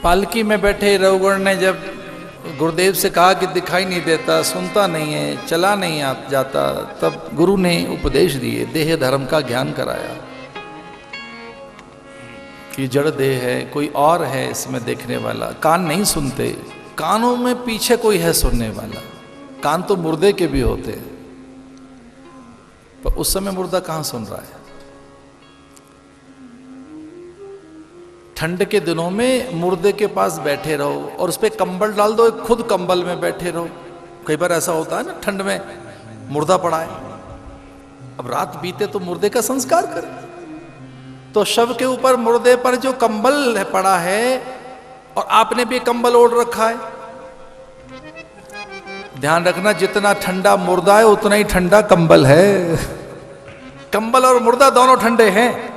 पालकी में बैठे रघुगण ने जब गुरुदेव से कहा कि दिखाई नहीं देता, सुनता नहीं है, चला नहीं जाता, तब गुरु ने उपदेश दिए, देह धर्म का ज्ञान कराया कि जड़ देह है, कोई और है इसमें देखने वाला। कान नहीं सुनते, कानों में पीछे कोई है सुनने वाला। कान तो मुर्दे के भी होते हैं, पर उस समय मुर्दा कहां सुन रहा है। ठंड के दिनों में मुर्दे के पास बैठे रहो और उस पर कंबल डाल दो, खुद कंबल में बैठे रहो। कई बार ऐसा होता है ना, ठंड में मुर्दा पड़ा है, अब रात बीते तो मुर्दे का संस्कार करें, तो शव के ऊपर मुर्दे पर जो कंबल पड़ा है और आपने भी कंबल ओढ़ रखा है, ध्यान रखना जितना ठंडा मुर्दा है उतना ही ठंडा कंबल है। कंबल और मुर्दा दोनों ठंडे हैं,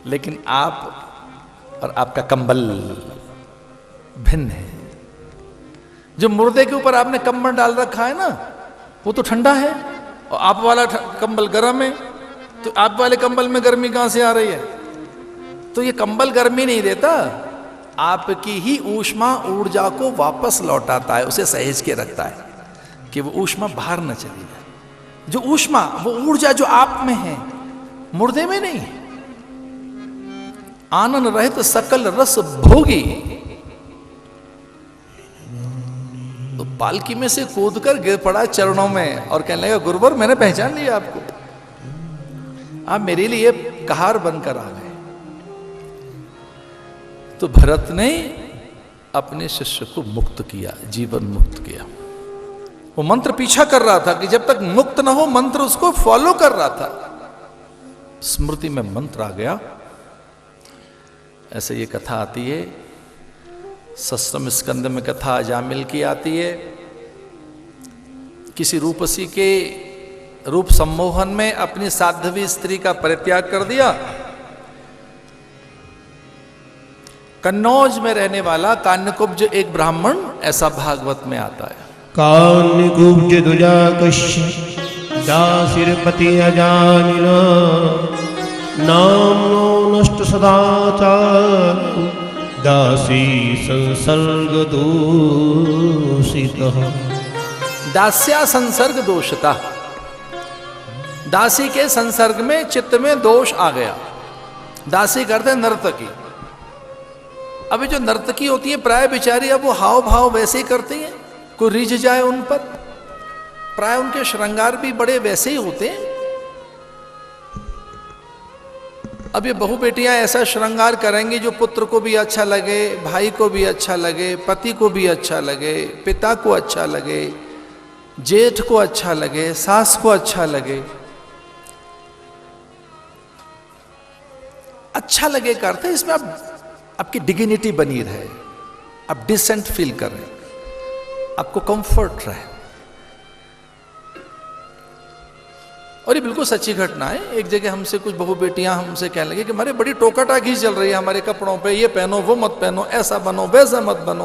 लेकिन आप और आपका कंबल भिन्न है। जो मुर्दे के ऊपर आपने कंबल डाल रखा है ना, वो तो ठंडा है, और आप वाला कंबल गर्म है, तो आप वाले कंबल में गर्मी कहां से आ रही है। तो ये कंबल गर्मी नहीं देता, आपकी ही ऊष्मा ऊर्जा को वापस लौटाता है, उसे सहेज के रखता है कि वो ऊष्मा बाहर न चली जाए। जो ऊष्मा, वो ऊर्जा जो आप में है, मुर्दे में नहीं है। आनंद रहित सकल रस भोगी। तो पालकी में से कूदकर गिर पड़ा चरणों में और कहने लगा, गुरुवर मैंने पहचान लिया आपको, आप मेरे लिए कहार बनकर आ गए। तो भरत ने अपने शिष्य को मुक्त किया, जीवन मुक्त किया। वो मंत्र पीछा कर रहा था कि जब तक मुक्त ना हो, मंत्र उसको फॉलो कर रहा था। स्मृति में मंत्र आ गया। ऐसे ये कथा आती है, सष्टम स्कंद में कथा अजामिल की आती है। किसी रूपसी के रूप सम्मोहन में अपनी साध्वी स्त्री का परित्याग कर दिया। कन्नौज में रहने वाला कान्यकुब्ज एक ब्राह्मण, ऐसा भागवत में आता है। कान्यकुब्ज दुजाकश्य दासिरपति अजानिना नामनो नष्ट सदाचार दासी संसर्ग दूषितः। दास्या संसर्ग दोषता, दासी के संसर्ग में चित्त में दोष आ गया। दासी करते नर्तकी। अभी जो नर्तकी होती है प्राय बेचारी, अब वो हाव भाव वैसे ही करती हैं, कोई रिझ जाए उन पर। प्राय उनके श्रृंगार भी बड़े वैसे ही होते हैं। अब ये बहू बेटियां ऐसा श्रृंगार करेंगी जो पुत्र को भी अच्छा लगे, भाई को भी अच्छा लगे, पति को भी अच्छा लगे, पिता को अच्छा लगे, जेठ को अच्छा लगे, सास को अच्छा लगे। अच्छा लगे करते इसमें आपकी डिग्निटी बनी रहे, आप डिसेंट फील करें, आपको कंफर्ट रहे। और ये बिल्कुल सच्ची घटना है। एक जगह हमसे कुछ बहू बेटियां हमसे कहने लगी कि हमारे बड़ी टोका टाकी चल रही है हमारे कपड़ों पे, ये पहनो वो मत पहनो, ऐसा बनो वैसा मत बनो।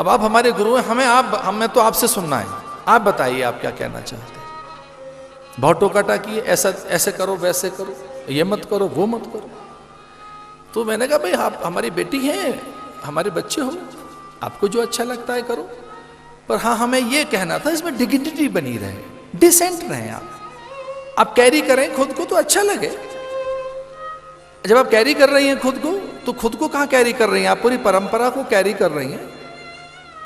अब आप हमारे गुरु हैं, हमें तो आपसे सुनना है, आप बताइए आप क्या कहना चाहते हैं। बहुत टोका टाकी है, ऐसा ऐसे करो वैसे करो, ये मत करो वो मत करो। तो मैंने कहा भाई आप हमारी बेटी हैं, हमारे बच्चे हो, आपको जो अच्छा लगता है करो, पर हाँ हमें ये कहना था इसमें डिग्निटी बनी रहे, डिसेंट रहे। आप कैरी करें खुद को तो अच्छा लगे। जब आप कैरी कर रही हैं खुद को, तो खुद को कहाँ कैरी कर रही हैं, आप पूरी परंपरा को कैरी कर रही हैं।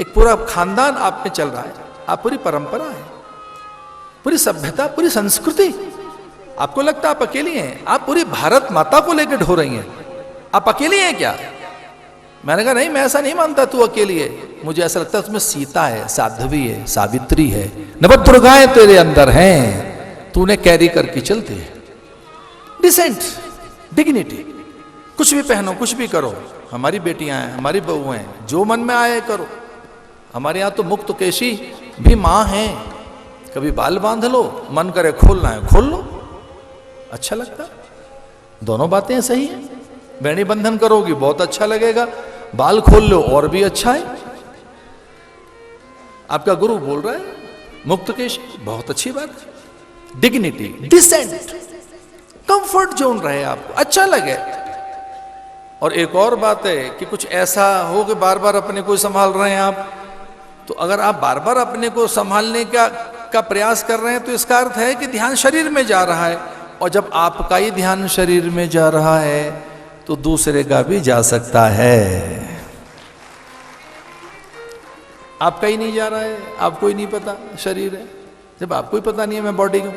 एक पूरा खानदान आप में चल रहा है, आप पूरी परंपरा है, पूरी सभ्यता, पूरी संस्कृति। आपको लगता है आप अकेली हैं, आप पूरी भारत माता को लेकर ढो रही हैं। आप अकेली हैं क्या? मैंने कहा नहीं, मैं ऐसा नहीं मानता तू अकेली है, मुझे ऐसा लगता है उसमें सीता है, साध्वी है, सावित्री है, नवदुर्गाएं तेरे अंदर हैं, तूने कैरी करके चलते है। डिसेंट, डिग्निटी, कुछ भी पहनो कुछ भी करो, हमारी बेटियां हैं, हमारी बहू हैं, जो मन में आए करो। हमारे यहाँ तो मुक्त केशी भी माँ हैं, कभी बाल बांध लो, मन करे खोलना है खोल लो, अच्छा लगता है। दोनों बातें सही हैं। बेड़ी बंधन करोगी बहुत अच्छा लगेगा, बाल खोल लो और भी अच्छा है। आपका गुरु बोल रहा है मुक्त केश, बहुत अच्छी बात है। डिग्निटी, डिसेंट, कंफर्ट जोन रहे, आपको अच्छा लगे। और एक और बात है कि कुछ ऐसा हो कि बार बार अपने को संभाल रहे हैं आप, तो अगर आप बार बार अपने को संभालने का प्रयास कर रहे हैं तो इसका अर्थ है कि ध्यान शरीर में जा रहा है, और जब आपका ही ध्यान शरीर में जा रहा है तो दूसरे का भी जा सकता है। आपका ही नहीं जा रहा है, आपको ही नहीं पता शरीर है, जब आपको ही पता नहीं है मैं बॉडी हूं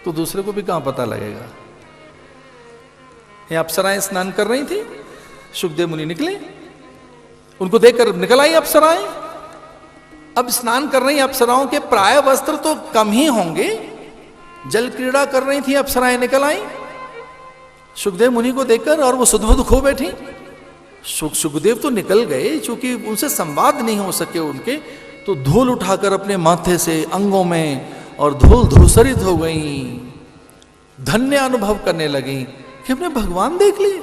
तो दूसरे को भी कहां पता लगेगा। ये अप्सराएं स्नान कर रही थी, सुखदेव मुनि निकले, उनको देखकर निकल आई अप्सराएं। अब स्नान कर रही अप्सराओं के प्राय वस्त्र तो कम ही होंगे, जल क्रीड़ा कर रही थी अप्सराएं, निकल आई सुखदेव मुनि को देखकर, और वो सुधबुध खो बैठी। सुखदेव तो निकल गए, चूंकि उनसे संवाद नहीं हो सके उनके, तो धूल उठाकर अपने माथे से अंगों में और धूल धूसरित हो गई, धन्य अनुभव करने लगी कि हमने भगवान देख लिए,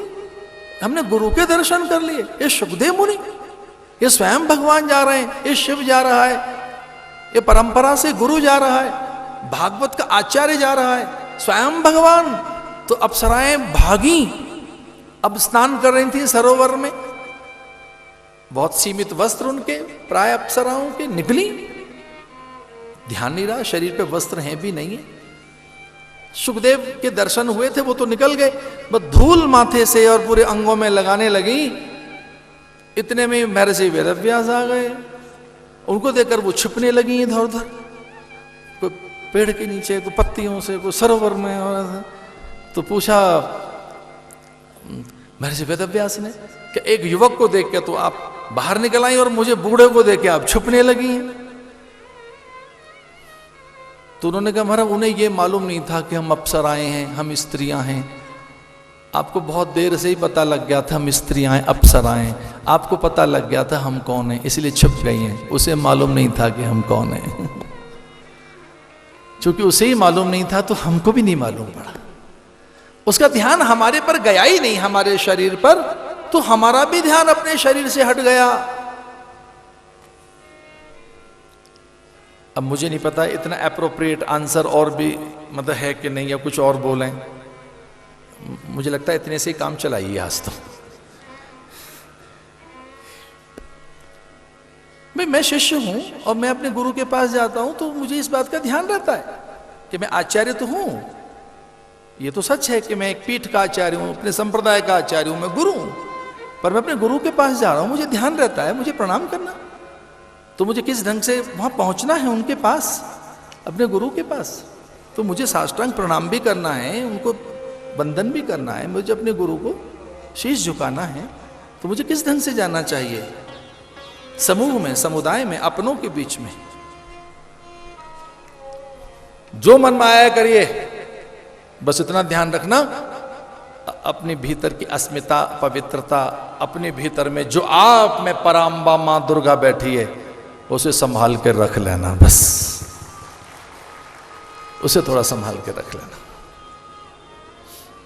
हमने गुरु के दर्शन कर लिए। ये सुखदेव मुनि, ये स्वयं भगवान जा रहे हैं, ये शिव जा रहा है, ये परंपरा से गुरु जा रहा है, भागवत का आचार्य जा रहा है, स्वयं भगवान। तो अप्सराएं भागी, अब स्नान कर रही थी सरोवर में, बहुत सीमित वस्त्र उनके, प्राय अप्सराओं के, निकली, ध्यान नहीं रहा, शरीर पे वस्त्र हैं भी नहीं है। सुखदेव के दर्शन हुए थे, वो तो निकल गए, बस धूल माथे से और पूरे अंगों में लगाने लगी। इतने में महर्षि वेदव्यास आ गए, उनको देखकर वो छिपने लगी इधर उधर, कोई पेड़ के नीचे, कोई पत्तियों से, कोई सरोवर में, और तो पूछा महर्षि वेदव्यास ने कि एक युवक को देख के तो आप बाहर निकल आई और मुझे बूढ़े को देख के आप छुपने लगी हैं। तो उन्होंने कहा महाराज उन्हें ये मालूम नहीं था कि हम अप्सराएं हैं, हम स्त्रियां हैं, आपको बहुत देर से ही पता लग गया था हम स्त्रियां हैं, अप्सराएं हैं, आपको पता लग गया था हम कौन हैं, इसलिए छुप गई हैं, उसे मालूम नहीं था कि हम कौन हैं। चूंकि उसे ही मालूम नहीं था तो हमको भी नहीं मालूम पड़ा, उसका ध्यान हमारे पर गया ही नहीं, हमारे शरीर पर, तो हमारा भी ध्यान अपने शरीर से हट गया। अब मुझे नहीं पता इतना एप्रोप्रिएट आंसर और भी मतलब है कि नहीं, या कुछ और बोलें, मुझे लगता है इतने से ही काम चलाइए आज तो। भाई मैं शिष्य हूं और मैं अपने गुरु के पास जाता हूं तो मुझे इस बात का ध्यान रहता है कि मैं आचार्य तो हूं, ये तो सच है कि मैं एक पीठ का आचार्य हूं, अपने संप्रदाय का आचार्य हूं, मैं गुरु हूं, पर मैं अपने गुरु के पास जा रहा हूं, मुझे ध्यान रहता है मुझे प्रणाम करना, तो मुझे किस ढंग से वहां पहुंचना है उनके पास, अपने गुरु के पास, तो मुझे साष्टांग प्रणाम भी करना है, उनको वंदन भी करना है, मुझे अपने गुरु को शीश झुकाना है, तो मुझे किस ढंग से जाना चाहिए, समूह में, समुदाय में, अपनों के बीच में। जो मन में आया करिए, बस इतना ध्यान रखना अपने भीतर की अस्मिता, पवित्रता, अपने भीतर में जो आप में पराम्बा मां दुर्गा बैठी है उसे संभाल कर रख लेना, बस उसे थोड़ा संभाल के रख लेना।